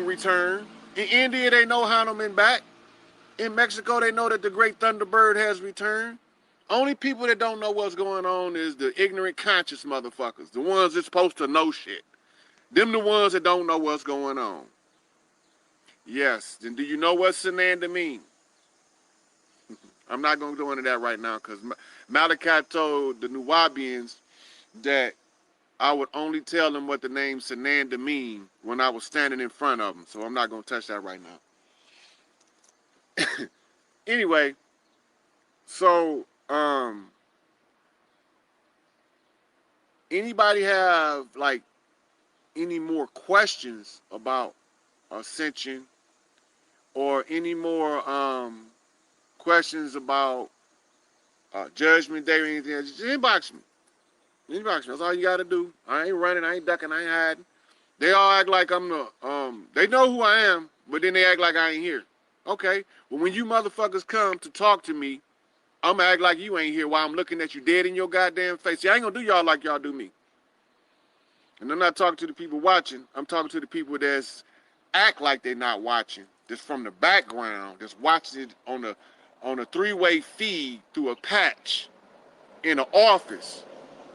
return. In India, they know Hanuman back. In Mexico, they know that the great Thunderbird has returned. Only people that don't know what's going on is the ignorant, conscious motherfuckers. The ones that's supposed to know shit. Them the ones that don't know what's going on. Yes. Then do you know what Sananda means? I'm not going to go into that right now because Malachi told the Nuwabians that I would only tell them what the name Sananda mean when I was standing in front of them. So I'm not going to touch that right now. Anyway, so anybody have like any more questions about ascension or any more questions about judgment day or anything, just inbox me. Inbox me. That's all you got to do. I ain't running. I ain't ducking. I ain't hiding. They all act like I'm the, they know who I am, but then they act like I ain't here. Okay. Well, when you motherfuckers come to talk to me, I'm going to act like you ain't here while I'm looking at you dead in your goddamn face. See, I ain't going to do y'all like y'all do me. And I'm not talking to the people watching. I'm talking to the people that's act like they're not watching. That's from the background. That's watching it on a three-way feed through a patch in an office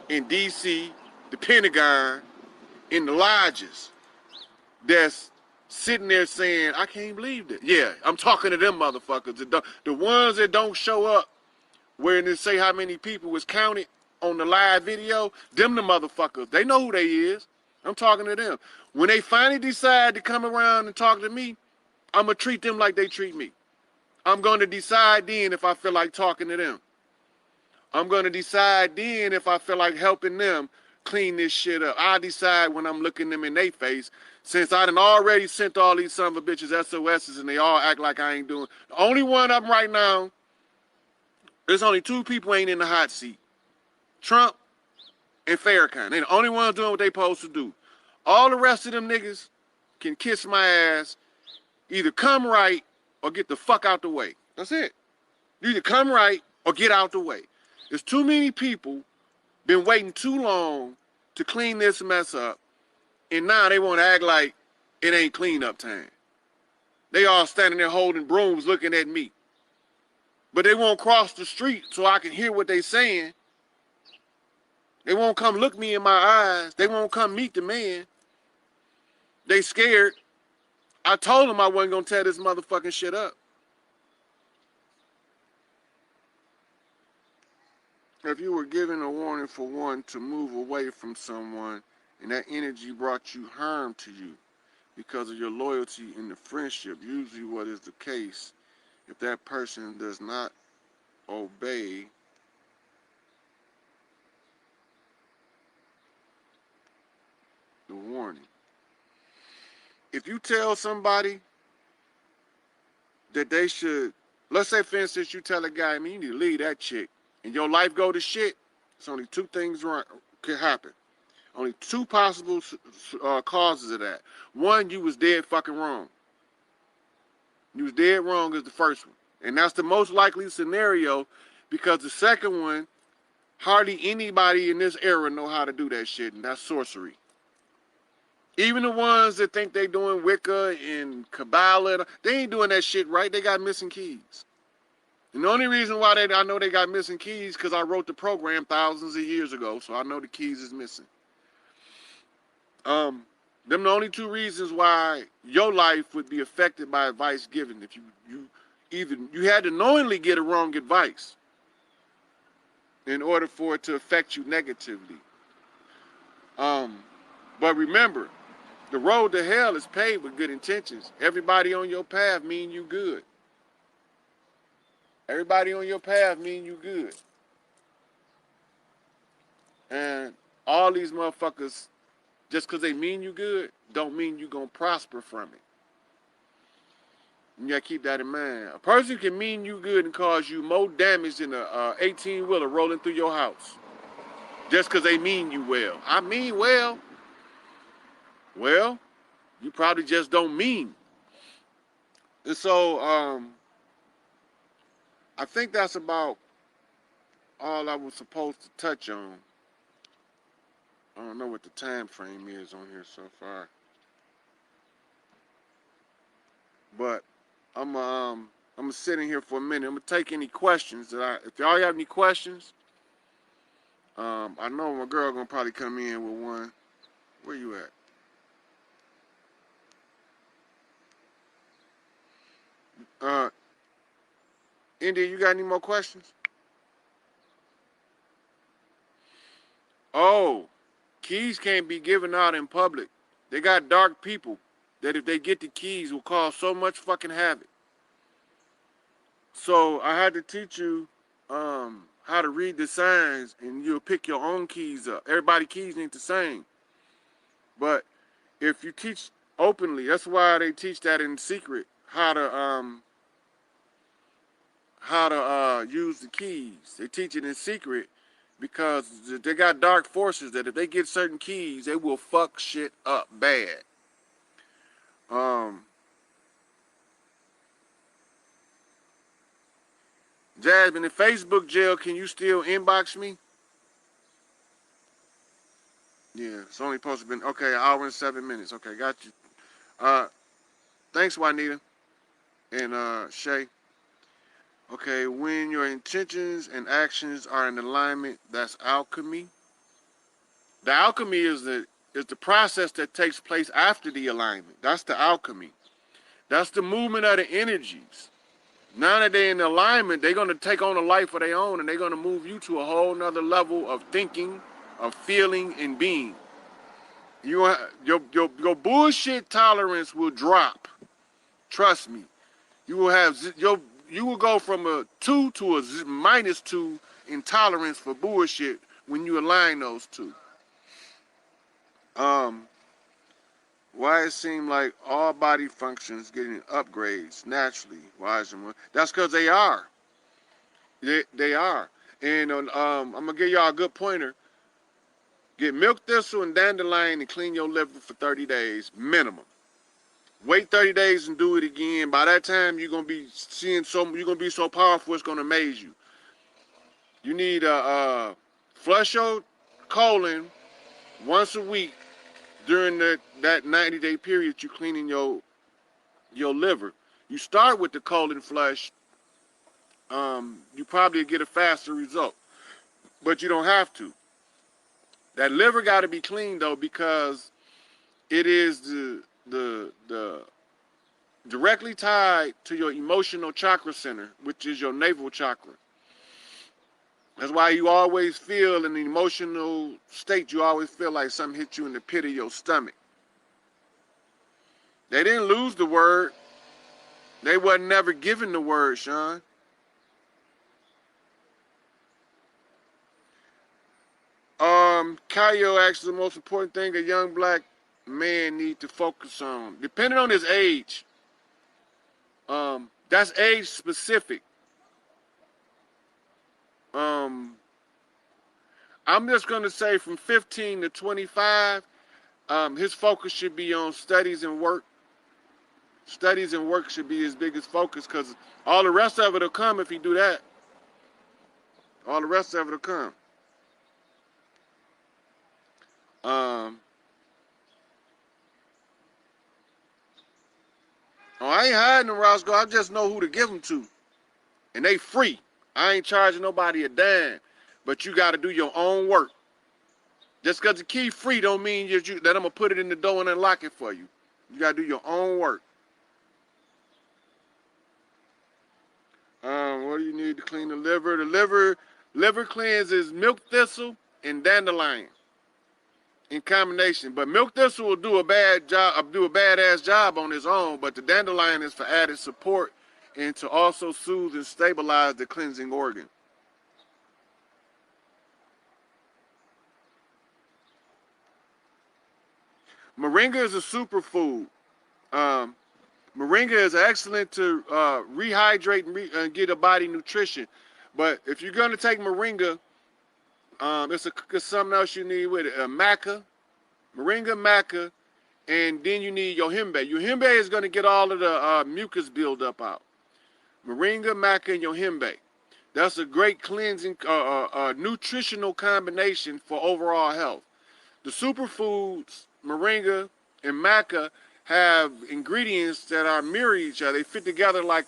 in D.C., the Pentagon, in the lodges. That's sitting there saying, I can't believe that. Yeah, I'm talking to them motherfuckers. The ones that don't show up where they say how many people was counted on the live video, them the motherfuckers. They know who they is. I'm talking to them. When they finally decide to come around and talk to me, I'm going to treat them like they treat me. I'm going to decide then if I feel like talking to them. I'm going to decide then if I feel like helping them clean this shit up. I decide when I'm looking them in their face, since I done already sent all these son of a bitches SOSs and they all act like I ain't doing. The only one of them right now, there's only two people ain't in the hot seat. Trump and Farrakhan. They the only ones doing what they supposed to do. All the rest of them niggas can kiss my ass, either come right or get the fuck out the way. That's it. You either come right or get out the way. There's too many people been waiting too long to clean this mess up, and now they want to act like it ain't cleanup time. They all standing there holding brooms looking at me. But they won't cross the street so I can hear what they saying. They won't come look me in my eyes. They won't come meet the man. They scared. I told them I wasn't going to tear this motherfucking shit up. If you were given a warning for one to move away from someone and that energy brought you harm to you because of your loyalty in the friendship, usually what is the case if that person does not obey the warning. If you tell somebody that they should, let's say for instance you tell a guy, I mean, you need to leave that chick and your life go to shit, it's only two things could happen. Only two possible causes of that. One, you was dead fucking wrong. You was dead wrong is the first one. And that's the most likely scenario because the second one, hardly anybody in this era know how to do that shit, and that's sorcery. Even the ones that think they doing Wicca and Kabbalah, they ain't doing that shit right. They got missing keys. And the only reason why I know they got missing keys because I wrote the program thousands of years ago, so I know the keys is missing. Them the only two reasons why your life would be affected by advice given. If you had to knowingly get a wrong advice in order for it to affect you negatively. But remember, the road to hell is paved with good intentions. Everybody on your path mean you good. Everybody on your path mean you good. And all these motherfuckers, just because they mean you good, don't mean you gonna prosper from it. You gotta keep that in mind. A person can mean you good and cause you more damage than a 18-wheeler rolling through your house. Just because they mean you well. I mean well. Well, you probably just don't mean. And so, I think that's about all I was supposed to touch on. I don't know what the time frame is on here so far. But I'm gonna sit in here for a minute. I'm gonna take any questions if y'all have any questions. I know my girl gonna probably come in with one. Where you at? India, you got any more questions? Oh, keys can't be given out in public. They got dark people that if they get the keys will cause so much fucking havoc. So I had to teach you how to read the signs, and you'll pick your own keys up. Everybody's keys ain't the same. But if you teach openly, that's why they teach that in secret, how to use the keys. They teach it in secret because they got dark forces that if they get certain keys, they will fuck shit up bad. Jasmine, in Facebook jail, can you still inbox me? Yeah, it's only supposed to be, okay, an hour and 7 minutes. Okay, got you. Thanks, Juanita and Shay. Okay, when your intentions and actions are in alignment, that's alchemy. The alchemy is the process that takes place after the alignment. That's the alchemy. That's the movement of the energies. Now that they're in alignment, they're going to take on a life of their own, and they're going to move you to a whole nother level of thinking, of feeling, and being. Your bullshit tolerance will drop. Trust me. You will go from a 2 to a -2 in tolerance for bullshit when you align those two. Why it seem like all body functions getting upgrades naturally? Why is it? That's because they are. They are. And I'm gonna give y'all a good pointer. Get milk thistle and dandelion and clean your liver for 30 days minimum. Wait 30 days and do it again. By that time, you're gonna be seeing you're gonna be so powerful it's gonna amaze you. You need a flush your colon once a week during that 90-day period. You cleaning your liver. You start with the colon flush. You probably get a faster result, but you don't have to. That liver got to be clean though, because it is the directly tied to your emotional chakra center, which is your navel chakra. That's why you always feel in the emotional state, you always feel like something hit you in the pit of your stomach. They didn't lose the word. They wasn't never given the word, Sean. Caio asks the most important thing a young black man need to focus on. Depending on his age. That's age specific. I'm just going to say from 15 to 25, his focus should be on studies and work. Studies and work should be his biggest focus, because all the rest of it will come if he do that. All the rest of it will come. Oh, I ain't hiding them, Roscoe. I just know who to give them to. And they free. I ain't charging nobody a dime. But you got to do your own work. Just because the key free don't mean that I'm going to put it in the door and unlock it for you. You got to do your own work. What do you need to clean the liver? The liver cleanses milk thistle and dandelion in combination. But milk thistle will do a badass job on its own, but the dandelion is for added support and to also soothe and stabilize the cleansing organ. Moringa is a superfood. Moringa is excellent to rehydrate and get a body nutrition. But if you're going to take moringa, it's something else you need with it. Maca, moringa, maca, and then you need your himbe. Your himbe is going to get all of the mucus buildup out. Moringa, maca, and your himbe. That's a great cleansing, nutritional combination for overall health. The superfoods, moringa and maca, have ingredients that are mirror each other. They fit together like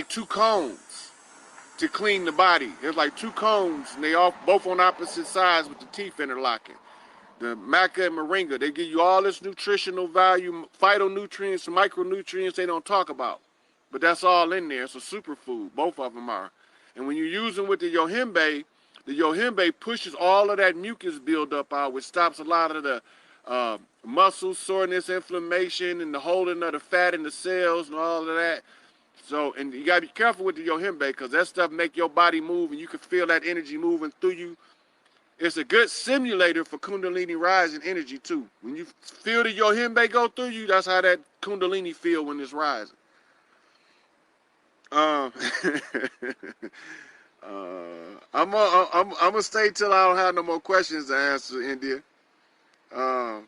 two cones to clean the body. There's like two cones, and they all both on opposite sides with the teeth interlocking. The maca and moringa, they give you all this nutritional value, phytonutrients, micronutrients they don't talk about. But that's all in there. It's a superfood. Both of them are. And when you use them with the yohimbe pushes all of that mucus buildup out, which stops a lot of the muscle soreness, inflammation, and the holding of the fat in the cells and all of that. So, and you gotta be careful with the yohimbe because that stuff make your body move, and you can feel that energy moving through you. It's a good simulator for Kundalini rising energy too. When you feel the yohimbe go through you, that's how that Kundalini feel when it's rising. Um, I'm gonna stay till I don't have no more questions to answer, India. Um,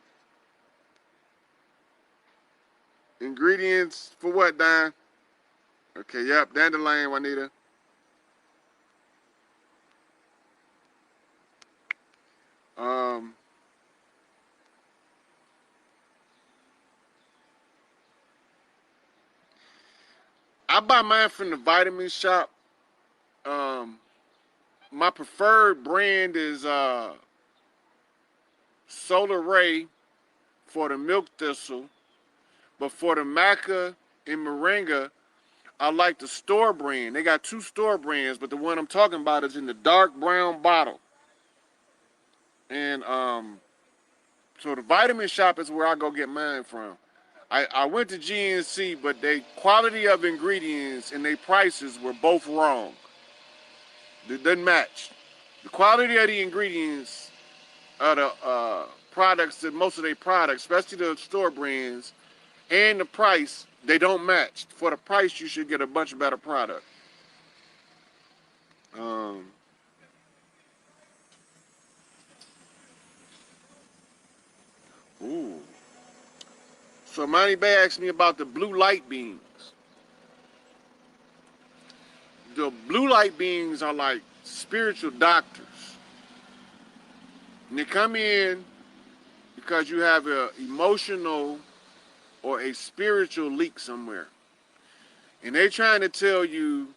Ingredients for what, Don? Okay, yep, dandelion, Juanita. Um, I buy mine from the vitamin shop. Um, my preferred brand is Solar Ray for the milk thistle, but for the maca and moringa, I like the store brand. They got two store brands, but the one I'm talking about is in the dark brown bottle. And so the vitamin shop is where I go get mine from. I went to GNC, but the quality of ingredients and their prices were both wrong. They didn't match. The quality of the ingredients of the products, that most of their products, especially the store brands, and the price, they don't match. For the price, you should get a much better product. Um, ooh. So Monty Bay asked me about the blue light beings. The blue light beings are like spiritual doctors. And they come in because you have an emotional or a spiritual leak somewhere. And they're trying to tell you,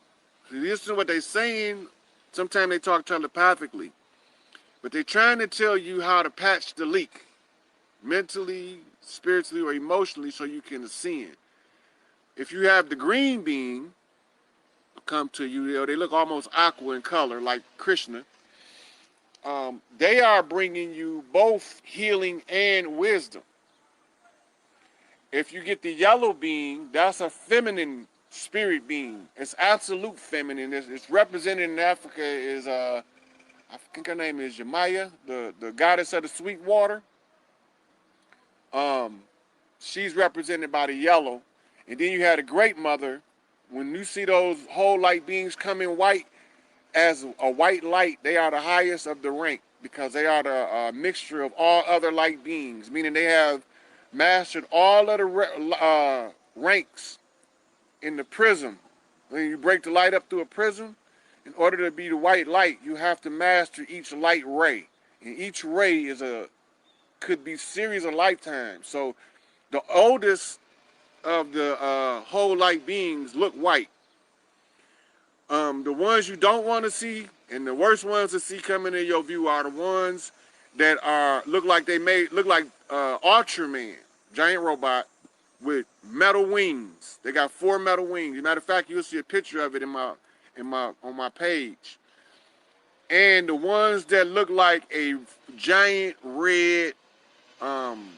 this is what they're saying. Sometimes they talk telepathically. But they're trying to tell you how to patch the leak. Mentally, spiritually, or emotionally so you can ascend. If you have the green being come to you, they look almost aqua in color like Krishna. They are bringing you both healing and wisdom. If you get the yellow being, that's a feminine spirit being. It's absolute feminine. It's represented in Africa is I think her name is Yamaya, the goddess of the sweet water. Um, she's represented by the yellow, and then you had a great mother. When you see those whole light beings come in white as a white light, they are the highest of the rank because they are the mixture of all other light beings, meaning they have mastered all of the ranks in the prism. When you break the light up through a prism, in order to be the white light, you have to master each light ray, and each ray could be series of lifetimes. So the oldest of the whole light beings look white. The ones you don't want to see and the worst ones to see coming in your view are the ones that look like Ultraman, giant robot with metal wings. They got 4 metal wings. As a matter of fact, you'll see a picture of it on my page. And the ones that look like a giant red um,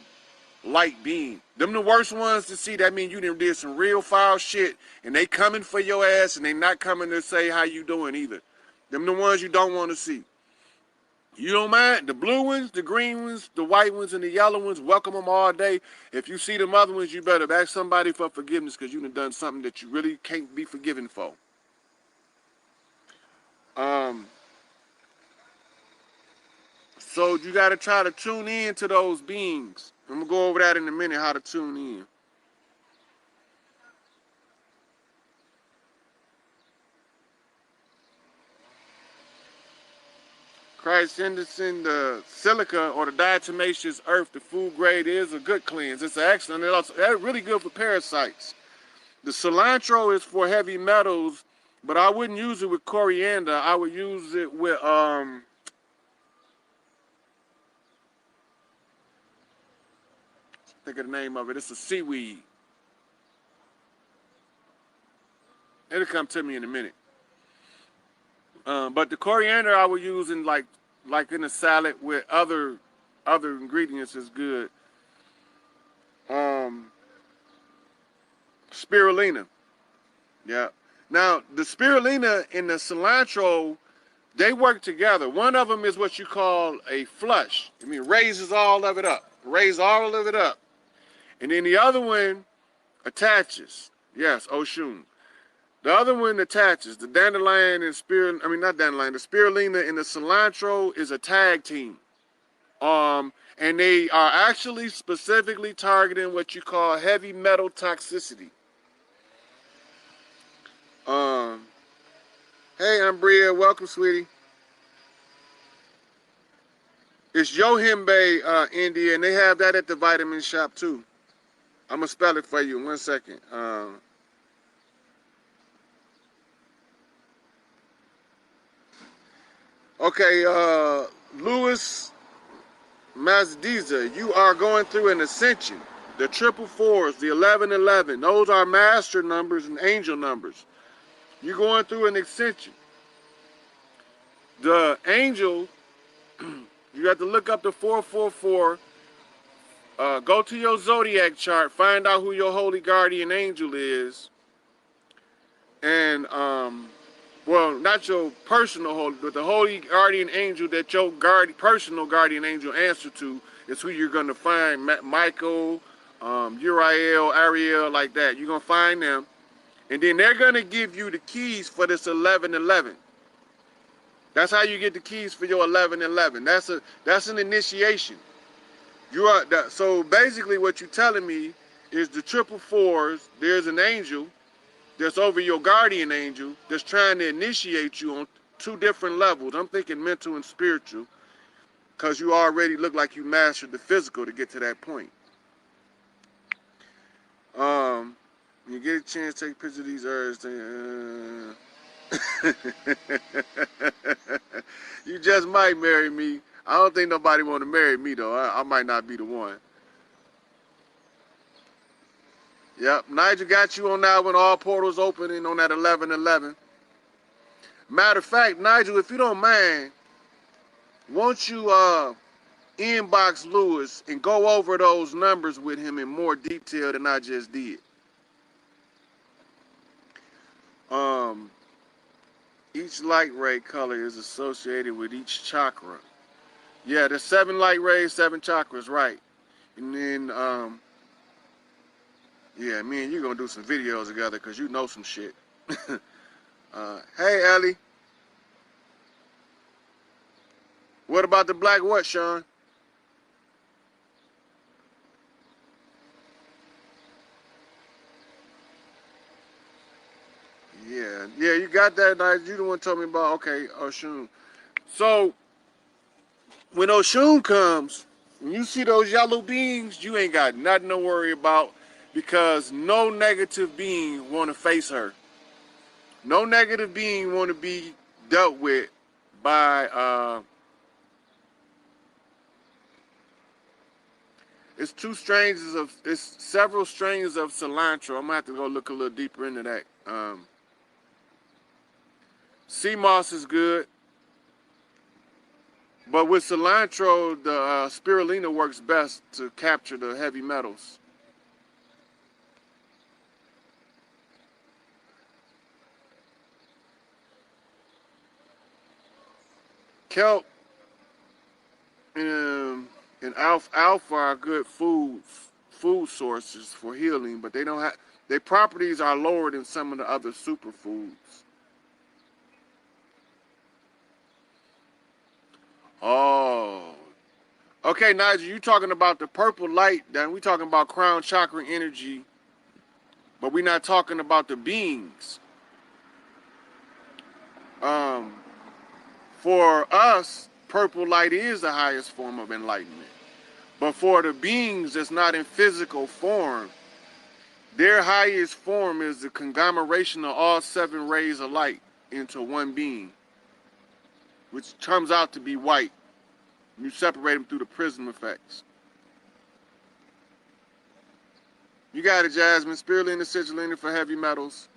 light beam. Them the worst ones to see. That means you did some real foul shit, and they coming for your ass, and they not coming to say how you doing either. Them the ones you don't want to see. You don't mind the blue ones, the green ones, the white ones, and the yellow ones. Welcome them all day. If you see them other ones, you better ask somebody for forgiveness because you done something that you really can't be forgiven for. Um, so you got to try to tune in to those beings. I'm gonna go over that in a minute. How to tune in. Christ Henderson, the silica or the diatomaceous earth, the food grade, is a good cleanse. It's excellent. It's also really good for parasites. The cilantro is for heavy metals, but I wouldn't use it with coriander. I would use it with think of the name of it. It's a seaweed. It'll come to me in a minute. But the coriander I would use in like in a salad with other ingredients is good. Spirulina. Yeah. Now the spirulina and the cilantro, they work together. One of them is what you call a flush. I mean, raises all of it up. Raise all of it up. And then the other one attaches. Yes, Oshun. The other one attaches. The dandelion and not dandelion, the spirulina and the cilantro is a tag team. And they are actually specifically targeting what you call heavy metal toxicity. Hey, Umbria, welcome, sweetie. It's Yohimbe, India, and they have that at the vitamin shop too. I'm gonna spell it for you in 1 second. Okay, Louis Mazdiza, you are going through an ascension. The 444s, the 1111, those are master numbers and angel numbers. You're going through an ascension. The angel, you have to look up the 444. Go to your zodiac chart, find out who your holy guardian angel is, and well, not your personal holy, but the holy guardian angel that your personal guardian angel answer to is who you're going to find. Michael, Uriel, Ariel, like that. You're going to find them. And then they're going to give you the keys for this 1111. That's how you get the keys for your 1111. That's an initiation. So basically what you're telling me is the 444s, there's an angel that's over your guardian angel that's trying to initiate you on 2 different levels. I'm thinking mental and spiritual, because you already look like you mastered the physical to get to that point. You get a chance to take a picture of these herbs. You just might marry me. I don't think nobody want to marry me, though. I might not be the one. Yep, Nigel got you on that when all portals opening on that 1111. Matter of fact, Nigel, if you don't mind, won't you inbox Lewis and go over those numbers with him in more detail than I just did? Each light ray color is associated with each chakra. Yeah, there's 7 light rays, 7 chakras, right? And then, yeah, me and you gonna do some videos together because you know some shit. Hey, Ellie. What about the black what, Sean? Yeah, you got that, nice. You the one told me about, okay, Oshun. So, when Oshun comes, when you see those yellow beings, you ain't got nothing to worry about, because no negative being want to face her. No negative being want to be dealt with by, it's several strains of cilantro. I'm gonna have to go look a little deeper into that. Sea moss is good. But with cilantro, the spirulina works best to capture the heavy metals. Kelp and alpha are good food sources for healing, but their properties are lower than some of the other superfoods. Oh. Okay, Nigel, you talking about the purple light, then we talking about crown chakra energy, but we're not talking about the beings. For us, purple light is the highest form of enlightenment. But for the beings that's not in physical form, their highest form is the conglomeration of all 7 rays of light into one being, which comes out to be white. You separate them through the prism effects. You got it, Jasmine. Spirulina, citrulina for heavy metals.